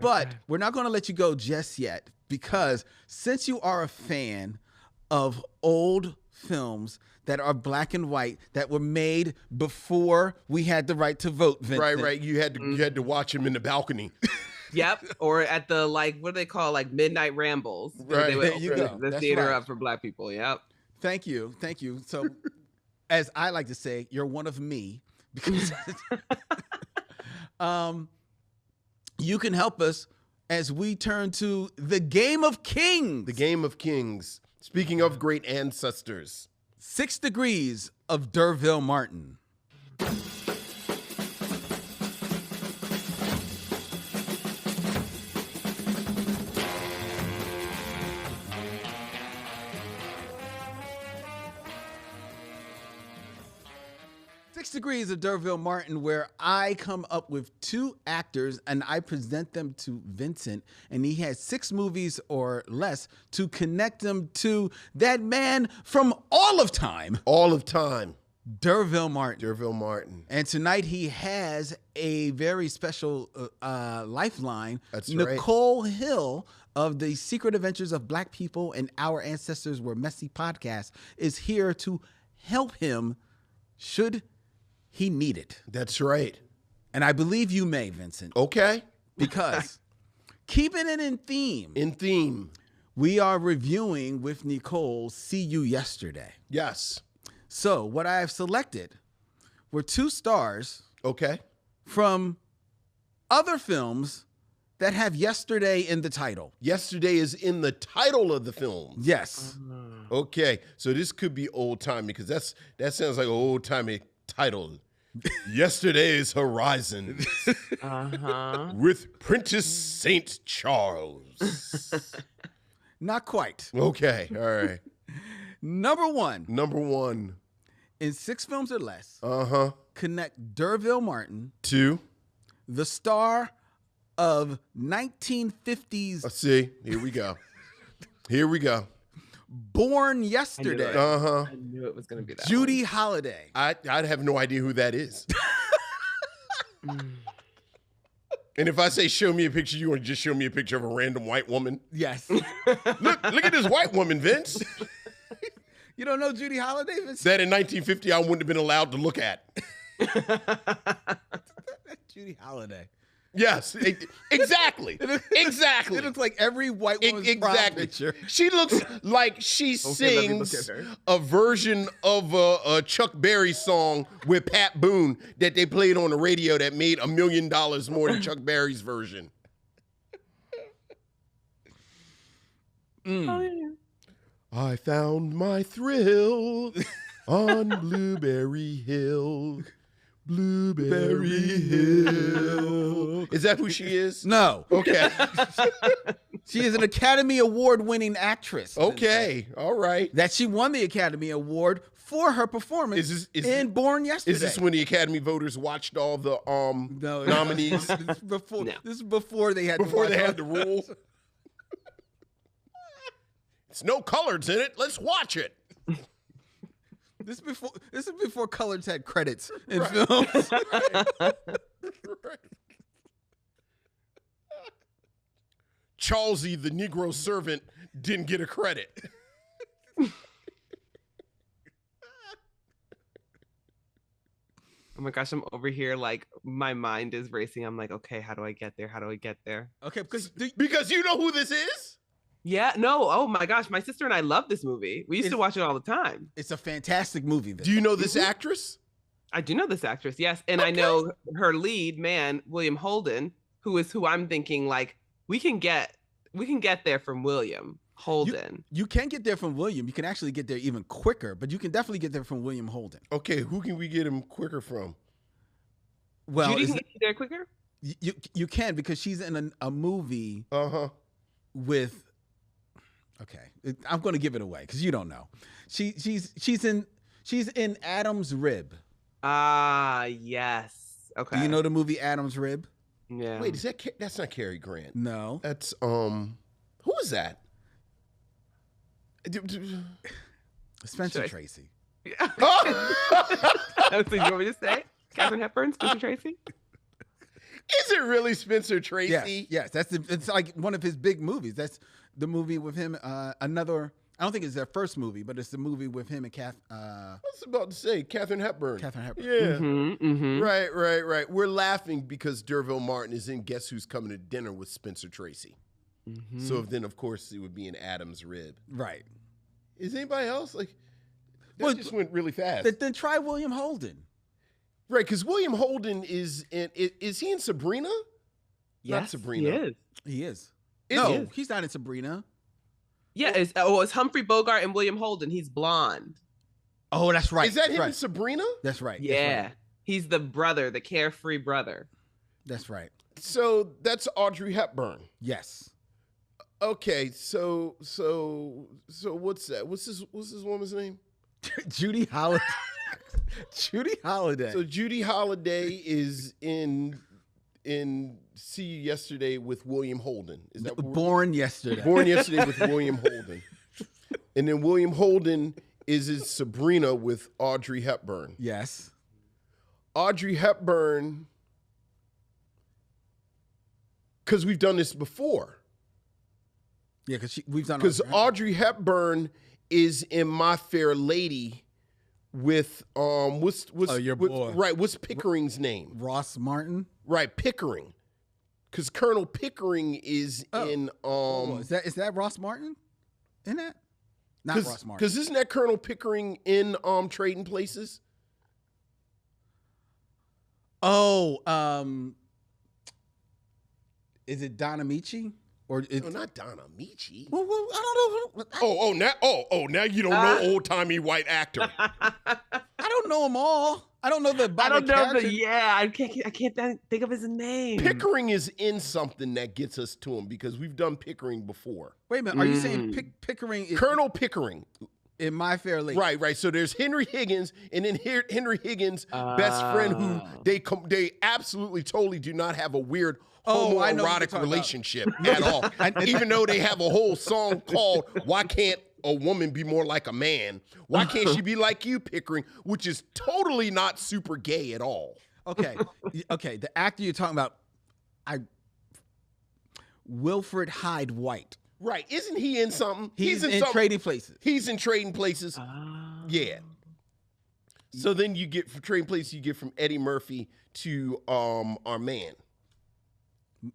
But we're not going to let you go just yet, because since you are a fan of old films that are black and white, that were made before we had the right to vote, Vincent. Right. You had to watch him in the balcony. Yep, or at the what do they call midnight rambles? Right, They would there you open go. the theater right. up for black people. Yep. Thank you. So, as I like to say, you're one of me, because you can help us as we turn to the Game of Kings. The Game of Kings. Speaking of great ancestors. 6 Degrees of D'Urville Martin. 6 Degrees of D'Urville Martin, where I come up with 2 actors and I present them to Vincent, and he has 6 movies or less to connect them to that man from all of time. All of time. D'Urville Martin. D'Urville Martin. And tonight he has a very special lifeline. That's right. Nichole Hill of the Secret Adventures of Black People and Our Ancestors Were Messy podcast is here to help him should he need it. That's right. And I believe you may, Vincent. Okay. Because keeping it in theme, we are reviewing with Nichole See You Yesterday. Yes. So what I have selected were 2 stars Okay. from other films that have yesterday in the title. Yesterday is in the title of the film. Yes. Okay. So this could be old timey, because that sounds like an old timey title. Yesterday's Horizon. With Prentice St. Charles. Not quite. Okay. All right. Number 1. Number 1. In 6 films or less, connect D'Urville Martin, 2. the star of 1950s. Let's see. Here we go. Born Yesterday. Uh-huh. I knew it was going to be that. Judy Holliday. I'd have no idea who that is. And if I say show me a picture, you want to just show me a picture of a random white woman? Yes. Look at this white woman, Vince. You don't know Judy Holliday, Vincent? That in 1950 I wouldn't have been allowed to look at. Judy Holliday. Yes, exactly. Exactly. It looks like every white woman's prom picture. She looks like she sings a version of a Chuck Berry song with Pat Boone that they played on the radio that made $1 million more than Chuck Berry's version. Oh, yeah. I found my thrill on Blueberry Hill. Blueberry Hill. Is that who she is? No. Okay. She is an Academy Award-winning actress. Okay. All right. That she won the Academy Award for her performance in Born Yesterday. Is this when the Academy voters watched all the nominees? This is before they had the rule. It's no colors in it. Let's watch it. This is before colors had credits in films. Right. Charlesy, the Negro servant, didn't get a credit. Oh my gosh, I'm over here like my mind is racing. I'm like, okay, how do I get there? Okay, because you know who this is? Yeah, no. Oh my gosh, my sister and I love this movie. We used to watch it all the time. It's a fantastic movie. Do you know this actress? I do know this actress, yes. And I know her lead man, William Holden, who I'm thinking like we can get there from William Holden. You can get there from William. You can actually get there even quicker, but you can definitely get there from William Holden. Okay, who can we get him quicker from? Well, Judy can get you there quicker? You can, because she's in a movie with. Okay, I'm going to give it away because you don't know. She's in Adam's Rib. Ah, yes. Okay. Do you know the movie Adam's Rib? Yeah. Wait, that's not Cary Grant? No. That's who is that? Spencer Tracy. That's what you want me to say? Catherine Hepburn, Spencer Tracy? Is it really Spencer Tracy? Yes. It's like one of his big movies. That's the movie with him. I don't think it's their first movie, but it's the movie with him and I was about to say Katharine Hepburn. Katharine Hepburn. Yeah. Right. We're laughing because D'Urville Martin is in Guess Who's Coming to Dinner with Spencer Tracy. So then, of course, it would be an Adam's rib. Right. Is anybody else like? That just went really fast. Then try William Holden. Right, because William Holden is he in Sabrina? Yes, Not Sabrina. He is. He is. He's not in Sabrina. Yeah, it's Humphrey Bogart and William Holden. He's blonde. Oh, that's right. Is that him in Sabrina? That's right. Yeah. That's right. He's the brother, the carefree brother. That's right. So that's Audrey Hepburn. Yes. Okay, so what's that? What's this woman's name? Judy Holliday. Judy Holliday. So Judy Holliday is in See You Yesterday with William Holden. Is that Born Yesterday? Born Yesterday with William Holden. And then William Holden is in Sabrina with Audrey Hepburn. Yes. Audrey Hepburn, because we've done this before. Yeah, because we've done. Because Audrey Hepburn is in My Fair Lady with what's your boy. Right, what's Pickering's name? Ross Martin. Right, Pickering. Because Colonel Pickering is in is that Ross Martin in that? Not Ross Martin. Because isn't that Colonel Pickering in Trading Places? Oh, is it Don Amici? Or No, not Don Amici. Well, I don't know. Now you don't know old-timey white actor. I don't know them all. I don't know the. I don't know I can't think of his name. Pickering is in something that gets us to him because we've done Pickering before. Wait a minute. Are you saying Pickering is Colonel Pickering in My Fair Lady? Right. So there's Henry Higgins, and then Henry Higgins' best friend, who they absolutely totally do not have a weird homoerotic relationship at all. Even though they have a whole song called "Why Can't a Woman Be More Like a Man?" Why can't she be like you, Pickering? Which is totally not super gay at all. Okay. The actor you're talking about, Wilfred Hyde White. Right. Isn't he in something? He's in Trading Places. He's in Trading Places. Yeah. So then you get from Trading Places, you get from Eddie Murphy to our man.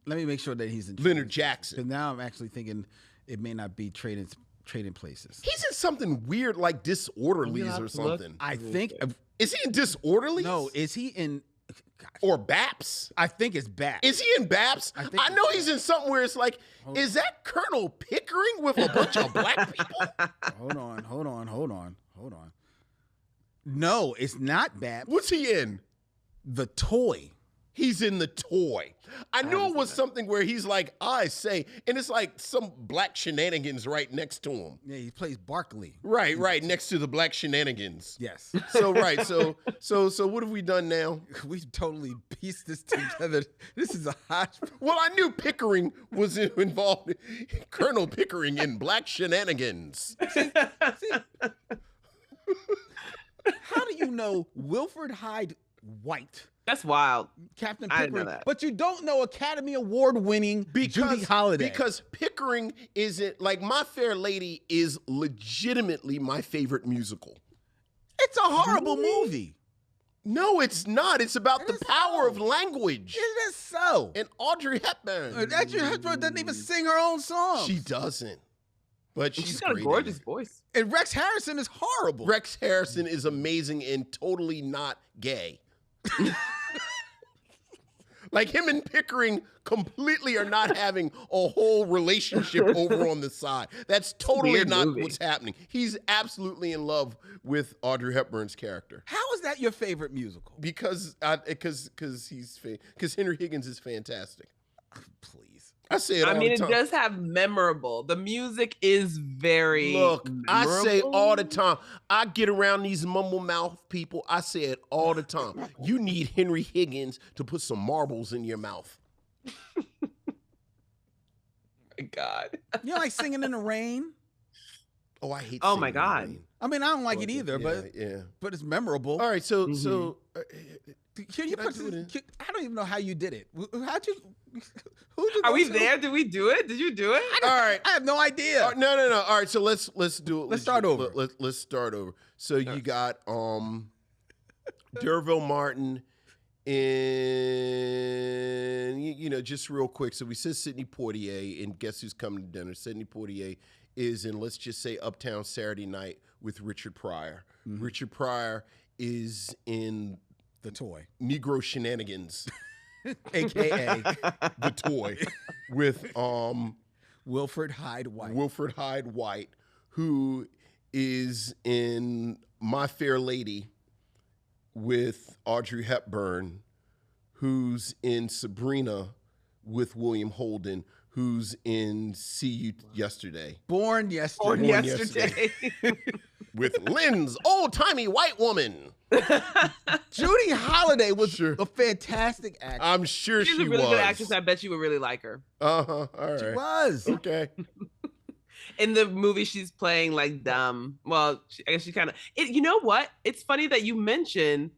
Let me make sure that he's in Leonard Jackson. Because now I'm actually thinking it may not be Trading Places. He's in something weird like Disorderlies or something. I think. Is he in Disorderlies? No, is he in? Gosh. Or Baps? I think it's Baps. Is he in Baps? I know he's in something where it's like, is that Colonel Pickering with a bunch of black people? Hold on. No, it's not Baps. What's he in? The Toy. He's in The Toy. I knew it was something where he's like, I say, and it's like some black shenanigans right next to him. Yeah, he plays Barkley. Right, next to the black shenanigans. Yes. So what have we done now? We've totally pieced this together. This is a hot. Well, I knew Pickering was involved. Colonel Pickering in black shenanigans. See, how do you know Wilfred Hyde White? That's wild. Captain I Pickering. didn't know that. But you don't know Academy Award winning Judy Holliday. Because Pickering isn't, like, My Fair Lady is legitimately my favorite musical. It's a horrible movie. No, it's not. It's about the power of language. It is so. And Audrey Hepburn. Audrey Hepburn doesn't even sing her own songs. She doesn't. But she's got a gorgeous voice. And Rex Harrison is horrible. Rex Harrison is amazing and totally not gay. Like him and Pickering completely are not having a whole relationship over on the side. That's totally not what's happening. He's absolutely in love with Audrey Hepburn's character. How is that your favorite musical? Because Henry Higgins is fantastic. Please. I say it all the time. It does have memorable. The music is very Look, memorable. I say all the time. I get around these mumble mouth people. I say it all the time. You need Henry Higgins to put some marbles in your mouth. My God. You don't like Singing in the Rain? Oh, I hate. Oh my God. I mean, I don't like it either, but it's memorable. All right, so Can you Can I do it in? I don't even know how you did it. How'd you? Who'd you Are go we to? there? Did we do it? Did you do it? All right. I have no idea. No. All right, so let's do it. Let's start over. Let's start over. So you got D'Urville Martin and just real quick. So we said Sidney Poitier, and guess who's coming to dinner? Sidney Poitier is in, let's just say, Uptown Saturday Night with Richard Pryor. Mm-hmm. Richard Pryor is in The Toy, Negro Shenanigans, aka The Toy, with Wilfred Hyde White. Wilfred Hyde White, who is in My Fair Lady with Audrey Hepburn, who's in Sabrina with William Holden, who's in See You Yesterday. Born Yesterday. Born yesterday. With Lynn's old-timey white woman. Judy Holliday was Sure. a fantastic actress. I'm sure She's she a really was. good actress. I bet you would really like her. Uh-huh. All right. She was. Okay. In the movie, she's playing like dumb. Well, I guess she kind of. You know what? It's funny that you mention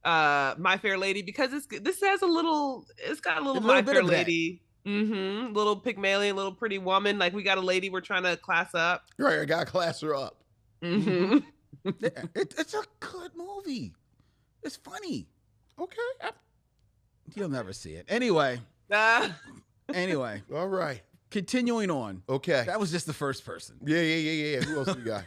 My Fair Lady, because this has a little. It's got a little My bit Fair of that. Lady. Mm-hmm. Little Pygmalion, little pretty woman. Like, we got a lady we're trying to class up. Right. I got to class her up. Mm-hmm. Yeah, it's a good movie. It's funny. Okay. You'll never see it. Anyway, All right. continuing on. Okay. That was just the first person. Yeah. Who else we got?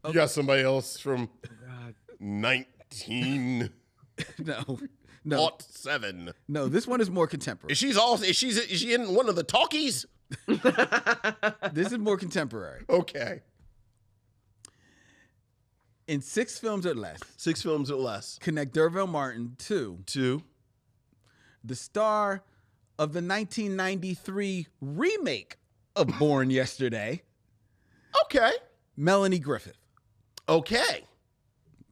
You got somebody else from God. 1907. No. This one is more contemporary. Is she in one of the talkies? This is more contemporary. Okay. In 6 films or less, 6 films or less. connect D'Urville Martin to 2. the star of the 1993 remake of Born Yesterday, Okay. Melanie Griffith. Okay.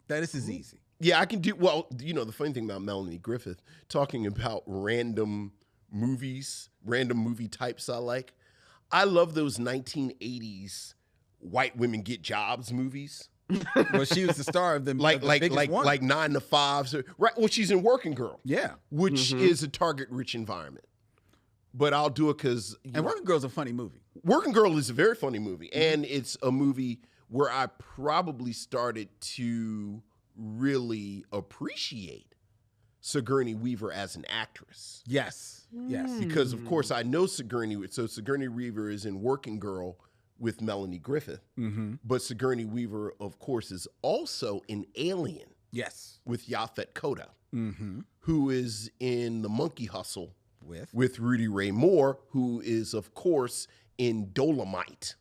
That is easy. Yeah, I can do, well, the funny thing about Melanie Griffith, talking about random movies, random movie types I like. I love those 1980s white women get jobs movies. Well, she was the star of them. Like 9 to 5. So, right. Well, she's in Working Girl. Yeah. Which is a target-rich environment. But I'll do it because And Working Girl's a funny movie. Working Girl is a very funny movie, and it's a movie where I probably started to really appreciate Sigourney Weaver as an actress. Yes. Because, of course, I know Sigourney. So Sigourney Weaver is in Working Girl with Melanie Griffith. Mm-hmm. But Sigourney Weaver, of course, is also in Alien Yes. with Yaphet Kotto, Mm-hmm. who is in The Monkey Hustle With with Rudy Ray Moore, who is, of course, in Dolomite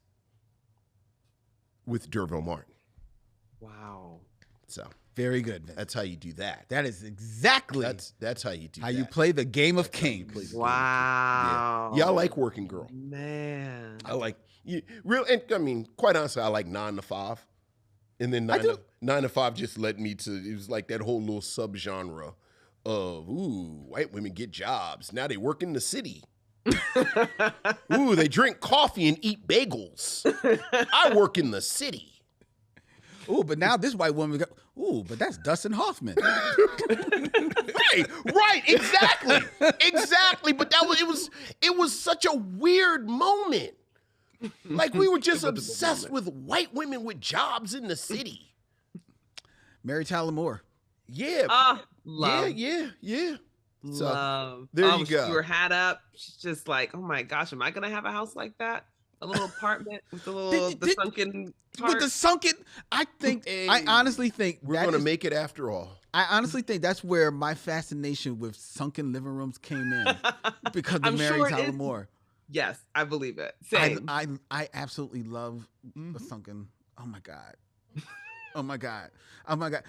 with D'Urville Martin. Wow. So very good. Vince. that's how you do that. That is exactly That's how you do how that. you play the game of That's how you kings. play the game. Wow. Yeah, I like Working Girl. Man. I like quite honestly, I like 9 to 5. And then 9 to 5 just led me to, it was like that whole little subgenre of, white women get jobs. Now they work in the city. They drink coffee and eat bagels. I work in the city. Ooh, but now this white woman got, but that's Dustin Hoffman. Right, exactly. But it was such a weird moment. Like, we were just obsessed with white women with jobs in the city. Mary Tyler Moore. Yeah. Love. Yeah. So, Love. there you She go. threw her hat up. She's just like, oh my gosh, am I gonna have a house like that? A little apartment with the sunken part? With the sunken, I honestly think We're going to make it after all. I honestly think that's where my fascination with sunken living rooms came in because of I'm Mary sure it Tyler is. Moore. Yes, I believe it. Same. I absolutely love a sunken. Oh my god. Oh my god.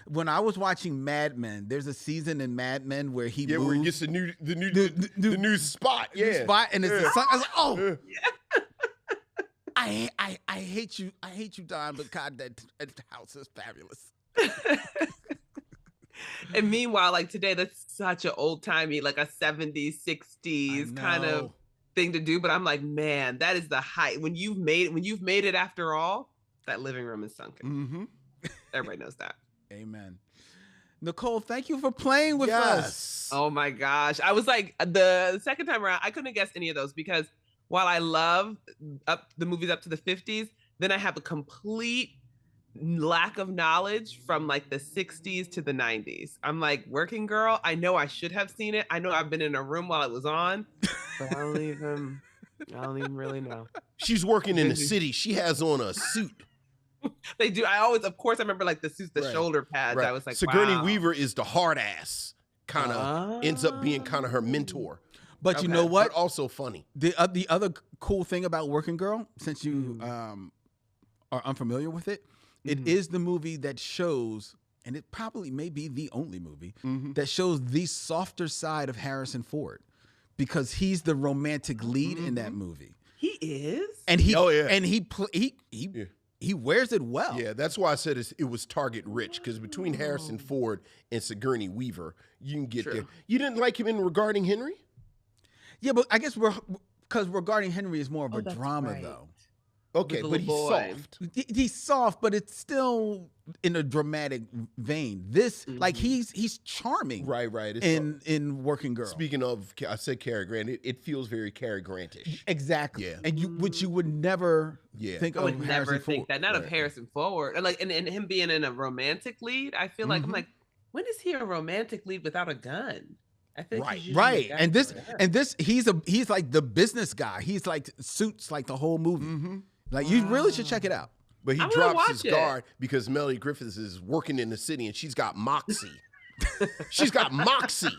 When I was watching Mad Men, there's a season in Mad Men where he Where he moves gets the new spot. Yeah. spot and it's the sun. I was like, oh. I hate you. I hate you, Don, but God, that house is fabulous. And meanwhile, like today, that's such an old timey, like a 70s, 60s kind of thing to do. But I'm like, man, that is the height. When you've made it after all, that living room is sunken. Mm-hmm. Everybody knows that. Amen. Nichole, thank you for playing with us. Yes. Oh my gosh. I was like, the second time around, I couldn't have guessed any of those because while I love the movies up to the 50s, then I have a complete lack of knowledge from like the 60s to the 90s. I'm like, Working Girl, I know I should have seen it. I know I've been in a room while it was on, but I don't even really know. She's working in the city. She has on a suit. They do. I remember like the suits, the shoulder pads. Right. I was like, Sigourney wow. Weaver is the hard ass, kind of ends up being kind of her mentor. But you know what? But also funny. The other cool thing about Working Girl, since you are unfamiliar with it, it is the movie that shows, and it probably may be the only movie that shows the softer side of Harrison Ford, because he's the romantic lead in that movie. He is, and he wears it well. Yeah, that's why I said it was target rich, because between Harrison Ford and Sigourney Weaver, you can get there. You didn't like him in Regarding Henry? Yeah, but I guess because Regarding Henry is more of a drama, though. Okay, but he's soft. He's soft, but it's still in a dramatic vein. This, like, he's charming. Right. In Working Girl. Speaking of, I said Cary Grant. It feels very Cary Grant-ish. Exactly. Yeah. And which you would never think I of would never Harrison think Ford. that. Not of Harrison Ford. And like, and him being in a romantic lead, I feel like I'm like, when is he a romantic lead without a gun? I think right. And this, he's like the business guy. He's like suits like the whole movie. Like, you really should check it out. But he drops his guard because Melanie Griffith is working in the city and she's got moxie. She's got moxie.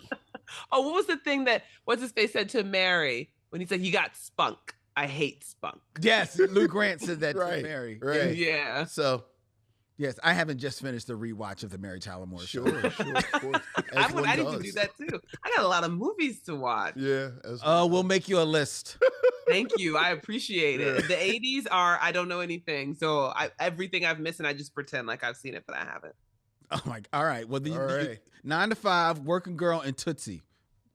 Oh, what was the thing that what's his face said to Mary when he said, "You got spunk. I hate spunk." Yes, Lou Grant said that to Mary. Right. Yeah. So. Yes, I haven't just finished the rewatch of the Mary Tyler Moore Show. Sure, of course. I need to do that too. I got a lot of movies to watch. Yeah. We'll make you a list. Thank you. I appreciate it. The 80s are, I don't know anything. So everything I've missed, and I just pretend like I've seen it, but I haven't. Oh my, all right. Well, 9 to 5, Working Girl, and Tootsie.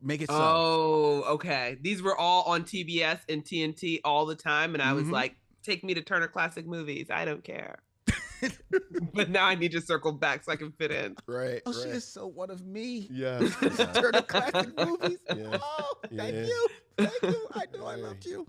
Make it so. Oh, okay. These were all on TBS and TNT all the time. And I was like, take me to Turner Classic Movies. I don't care. But now I need to circle back so I can fit in. Right. Oh, she is so one of me. Yeah. Turner Classic Movies. Yeah. Oh, thank you. Thank you. I know I loved you.